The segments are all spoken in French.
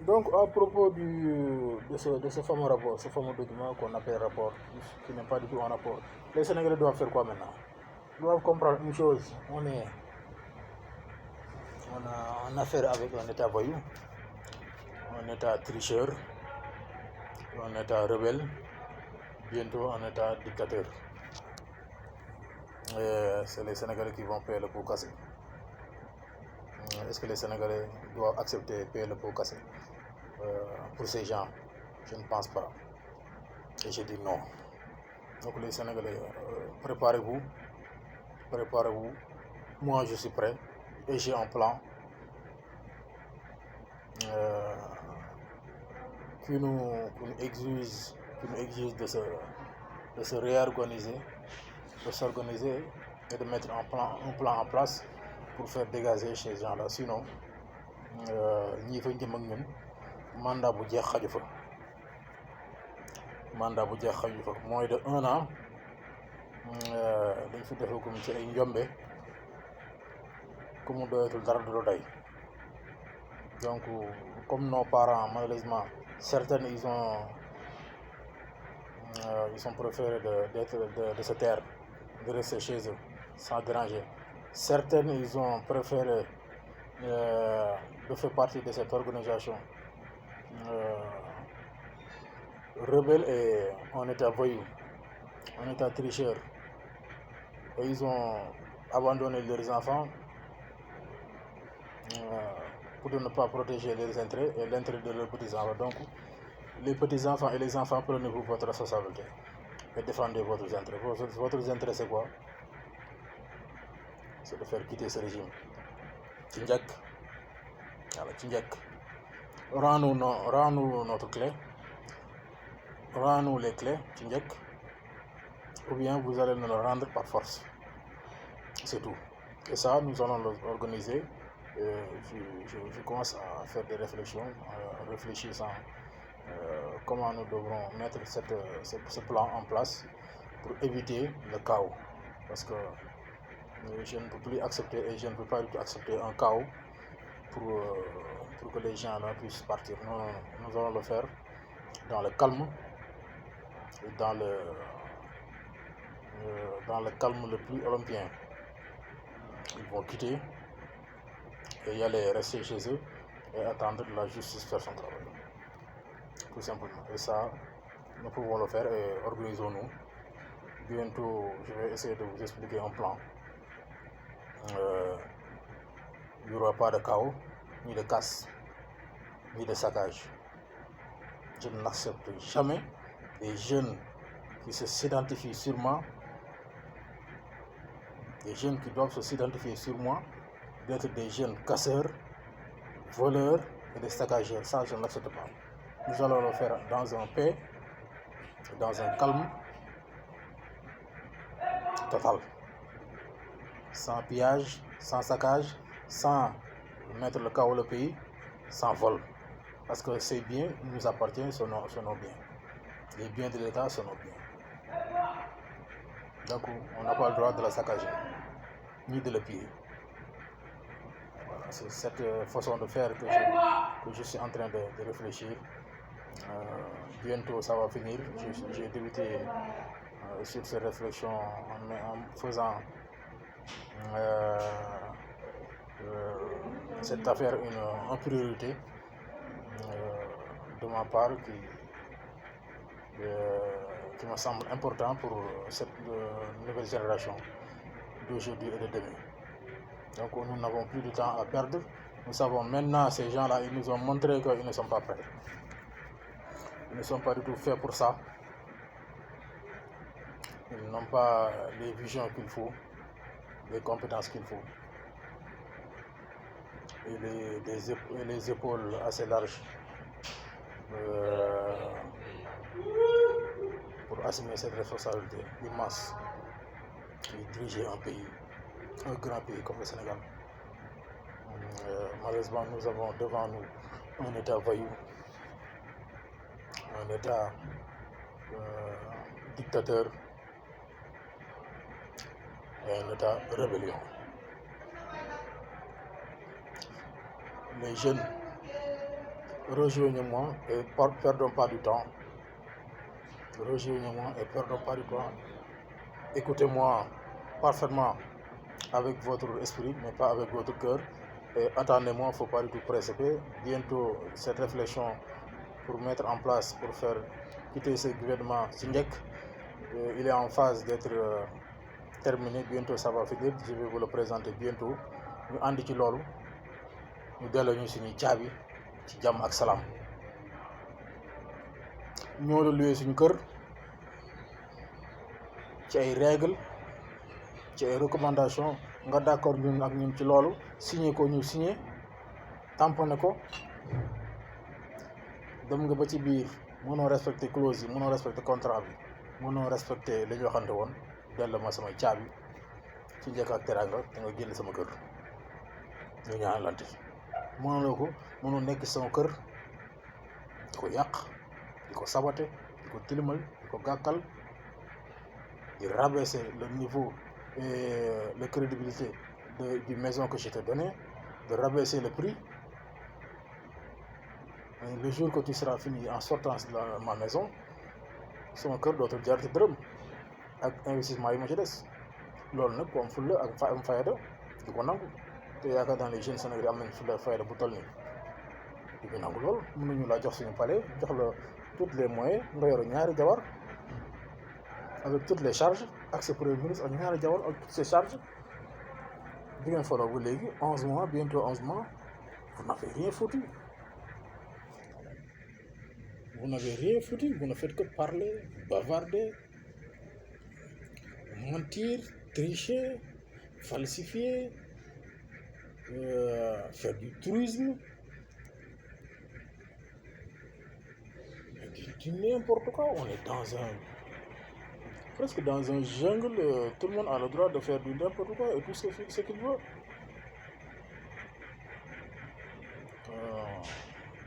Donc, à propos de ce fameux rapport, ce fameux document qu'on appelle rapport, qui n'est pas du tout un rapport, les Sénégalais doivent faire quoi maintenant? Ils doivent comprendre une chose, on a en affaire avec un État voyou, un État tricheur, un État rebelle, bientôt un État dictateur. Et c'est les Sénégalais qui vont payer le pot cassé. Est-ce que les Sénégalais doivent accepter de payer le pot cassé pour ces gens? Je ne pense pas. Et je dis non. Donc les Sénégalais, préparez-vous. Moi, je suis prêt et j'ai un plan qui nous exige de se réorganiser, de s'organiser et de mettre un plan en place pour faire dégager ces gens-là. Sinon, ñii fa jëm ak ñun mandat bu jeex xaju fa. Mandat bu jeex xaju fa moins de 1 an dañ fi defagum ci ay njombe ku mu doyatul dara du la doy. Donc comme nos parents malheureusement certains ils ont préféré de se taire, de rester chez eux sans déranger. Certains ils ont préféré de faire partie de cette organisation rebelle et un État voyou, un État tricheur. Et ils ont abandonné leurs enfants pour ne pas protéger leurs intérêts et l'intérêt de leurs petits-enfants. Donc, les petits-enfants et les enfants, prenez-vous votre responsabilité et défendez votre intérêt. Votre intérêt, c'est quoi? C'est de faire quitter ce régime. Tchinjak, rends-nous notre clé, rends-nous les clés, Tchinjak, ou bien vous allez nous le rendre par force. C'est tout. Et ça, nous allons l'organiser. Je commence à faire des réflexions, à réfléchir sans comment nous devrons mettre ce plan en place pour éviter le chaos. Parce que je ne peux plus accepter et je ne peux pas accepter un chaos pour que les gens là puissent partir. Non, nous allons le faire dans le calme et dans le calme le plus olympien. Ils vont quitter et y aller rester chez eux et attendre la justice faire son travail. Tout simplement. Et ça, nous pouvons le faire et organisons-nous. Bientôt, je vais essayer de vous expliquer un plan. Il n'y aura pas de chaos, ni de casse, ni de saccage. Je n'accepte jamais des jeunes qui s'identifient sur moi, des jeunes qui doivent s'identifier sur moi, d'être des jeunes casseurs, voleurs et des saccageurs. Ça, je ne l'accepte pas. Nous allons le faire dans un paix, dans un calme total. Sans pillage, sans saccage, sans mettre le chaos au pays, sans vol. Parce que ces biens nous appartiennent, sont nos biens. Les biens de l'État sont nos biens. Donc, on n'a pas le droit de la saccager, ni de le piller. Voilà, c'est cette façon de faire que je suis en train de réfléchir. Bientôt, ça va finir. J'ai débuté sur ces réflexions en faisant cette affaire en priorité de ma part qui me semble important pour cette nouvelle génération d'aujourd'hui et de demain. Donc nous n'avons plus de temps à perdre. Nous savons maintenant, ces gens-là, ils nous ont montré qu'ils ne sont pas prêts. Ils ne sont pas du tout faits pour ça. Ils n'ont pas les visions qu'il faut, les compétences qu'il faut. Et les épaules assez larges pour assumer cette responsabilité immense et diriger un pays, un grand pays comme le Sénégal. Malheureusement, nous avons devant nous un État voyou, un État dictateur et un État rébellion. Les jeunes rejoignez-moi et perdons pas du temps. Rejoignez-moi et perdons pas du temps. Écoutez-moi parfaitement avec votre esprit, mais pas avec votre cœur. Et attendez-moi, il ne faut pas du tout précipiter. Bientôt, cette réflexion pour mettre en place, pour faire quitter ce gouvernement Sindek, il est en phase d'être terminé. Bientôt, ça va finir. Je vais vous le présenter bientôt. Nous andi ci loolu ñu delloo ñu suñuy caabi ci jàmm ak salaam ñoo la luwee suñu kër ci ay règles ci ay recommandations nga d'accord ñun ak ñun ci loolu signé ko ñu signé tamponné ko dem nga ba ci biir mënoo respecté clause yi mënoo respecté contrat bi mënoo respecté li ñu waxante woon delloo ma samay caabi ci njëkk ak teraanga da nga génn sama kër ñu ñaanalante mënuloo ko mënoo nekk sama kër di ko yàq di ko saboter di ko tilimal di ko gàkkal di rabaisser le niveau et la crédibilité du maison que je t'ai donné, de rabaisser le prix. Et le jour que tu seras fini en sortant de ma maison, sama kër dootul jar ci dërëm ak investissement yi ma ci des loolu nag ku am fulla ak am fayda di ko nangu te yaakaar naa les jeunes sénégalais am nañ fulla fayda bu toll nii di ko nangu loolu mënuñu laa jox suñu palais jox la tous les moyens nga yore ñaari jabar avec toutes les charges accès premier ministre ak ñaari jabar ak toutes ces charges bi ngeen foloo ba léegi 11 mois bientôt 11 mois vous n'avez rien foutu. Vous n'avez rien foutu, vous ne faites que parler, bavarder, mentir, tricher, falsifier, faire du tourisme, du n'importe quoi. On est presque dans un jungle, tout le monde a le droit de faire du n'importe quoi et tout ce qu'il veut.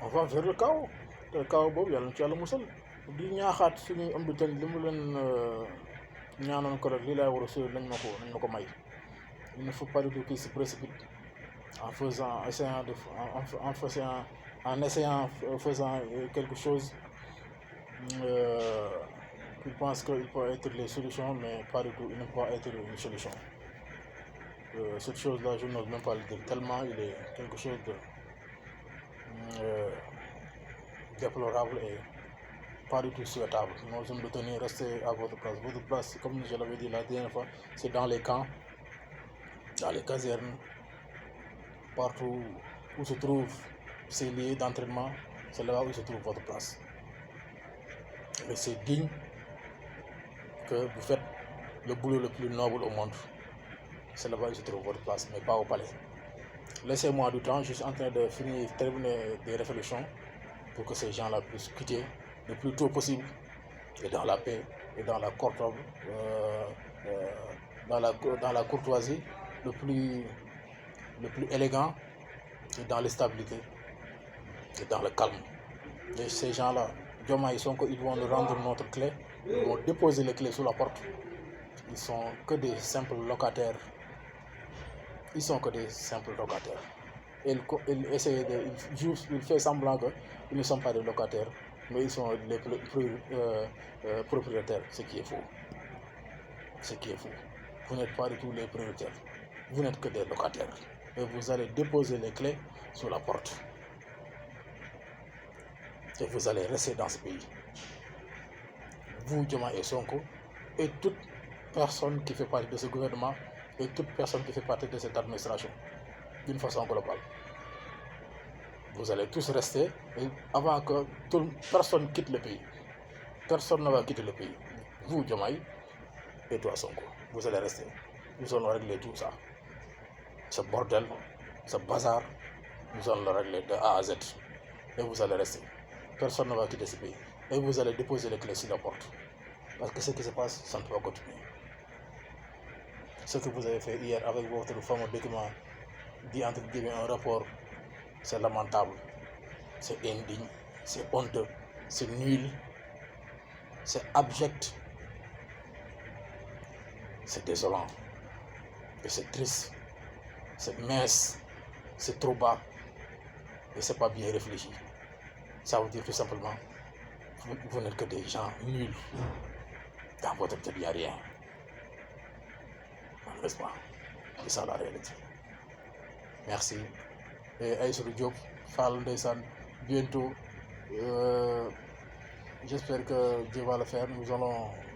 On va vers le chaos. te kaw boobu yàlla na ci yàlla musal di ñaaxaat suñuy ëmb ten li mu leen ñaanoon ko rek lii laay war a sori nañ ma ko may. Il ne faut pas du tout qu'ils se précipitent en faisant quelque chose qu'ils pensent qu'il peut être les solutions, mais pas du tout, il ne peut pas être une solution. Cette chose-là, je n'ose même pas le dire, tellement il est quelque chose de déplorable et pas du tout souhaitable. Nos hommes de tenue, restez à votre place. Votre place, comme je l'avais dit la dernière fois, c'est dans les camps, dans les casernes, partout où se trouvent ces lieux d'entraînement, c'est là où se trouve votre place. Et c'est digne que vous faites le boulot le plus noble au monde. C'est là-bas où se trouve votre place, mais pas au palais. Laissez-moi du temps, je suis en train de terminer des réflexions pour que ces gens-là puissent quitter le plus tôt possible et dans la paix et dans la dans la courtoisie le plus élégant et dans la stabilité et dans le calme. Et ces gens-là, Diomaye Sonko, ils vont nous rendre notre clé, ils vont déposer les clés sous la porte. Ils sont que des simples locataires. Ils sont que des simples locataires. Il fait semblant qu'ils ne sont pas des locataires, mais ils sont les propriétaires, ce qui est faux. Ce qui est faux. Vous n'êtes pas du tout les propriétaires. Vous n'êtes que des locataires. Et vous allez déposer les clés sous la porte. Et vous allez rester dans ce pays. Vous, Diomaye Sonko, et toute personne qui fait partie de ce gouvernement, et toute personne qui fait partie de cette administration, d'une façon globale. Vous allez tous rester et avant que personne quitte le pays. Personne ne va quitter le pays. Vous, Diomaye, et toi, Sonko, vous allez rester. Nous allons régler tout ça. Ce bordel, ce bazar, nous allons le régler de A à Z. Et vous allez rester. Personne ne va quitter ce pays. Et vous allez déposer les clés sur la porte. Parce que ce qui se passe, ça ne peut pas continuer. Ce que vous avez fait hier avec votre fameux document, dit entre guillemets un rapport, c'est lamentable, c'est indigne, c'est honteux, c'est nul, c'est abject, c'est désolant, et c'est triste, c'est mince, c'est trop bas, et c'est pas bien réfléchi. Ça veut dire tout simplement, vous n'êtes que des gens nuls. Dans votre tête, il n'y a rien. Malheureusement, c'est ça la réalité. Merci. Et Aïssatou Diop, Fall Ndeysaan, bientôt. J'espère que Dieu va le faire.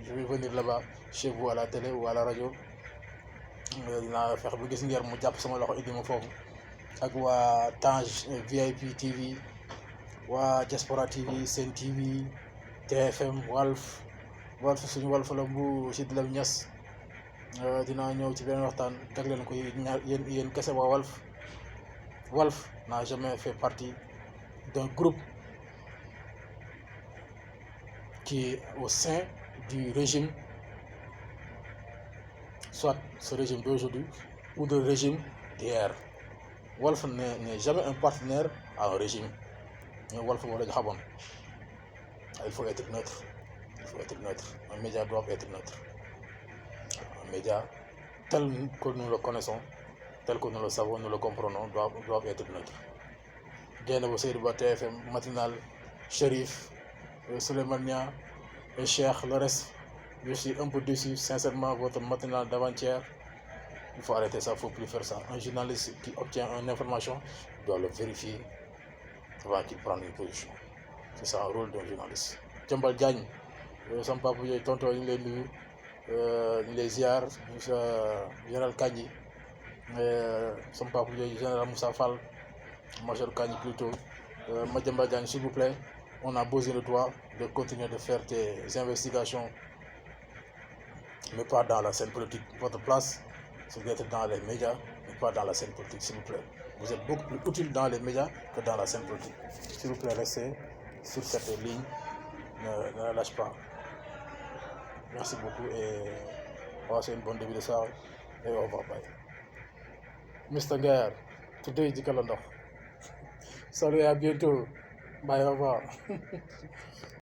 Je vais venir là-bas, chez vous, à la télé ou à la radio. Dinaa fexe ba gis ngeen mu jàpp sama loxo indi ma foofu ak waa Tange VIP TV waa Diaspora TV Sen TV TFM Walf suñu Walf la bu Sidy Lamine Niass dinaa ñëw ci beneen waxtaan teg leen ko yéen kese waa Walf n'a jamais fait partie d'un groupe qui est au sein du régime, soit ce régime d'aujourd'hui ou le régime d'hier. Walf n'est jamais un partenaire à un régime. Walf moo la ñu xamoon. Il faut être neutre. Un média doit être neutre. Un média tel que nous le connaissons, tel que nous le savons, nous le comprenons, doit être neutre. Dieynaba Seydou Ba TFM matinal, Chérif, Souleymane Niang et Cheikh, le reste, je suis un peu déçu, sincèrement, votre matinal d'avant-hier. Il faut arrêter ça, il ne faut plus faire ça. Un journaliste qui obtient une information doit le vérifier avant qu'il prenne une position. C'est ça le rôle d'un journaliste. Jambal Diagne, sama papa yooyu tonton ñu ngi lay nuyu ñu lay ziar général Kandji sama papa yooyu général Moussa Fall major Kandji plutôt Madiambal Diagne, s'il vous plaît, on a besoin de toi de continuer de faire tes investigations, mais pas dans la scène politique. Votre place, c'est d'être dans les médias, mais pas dans la scène politique, s'il vous plaît. Vous êtes beaucoup plus utile dans les médias que dans la scène politique. S'il vous plaît, restez sur cette ligne, ne la lâche pas. Merci beaucoup et passez une bonne début de soirée et au revoir. Bye. Mr. Nguer, today is Kalandox. Salut, à bientôt. Bye, au revoir.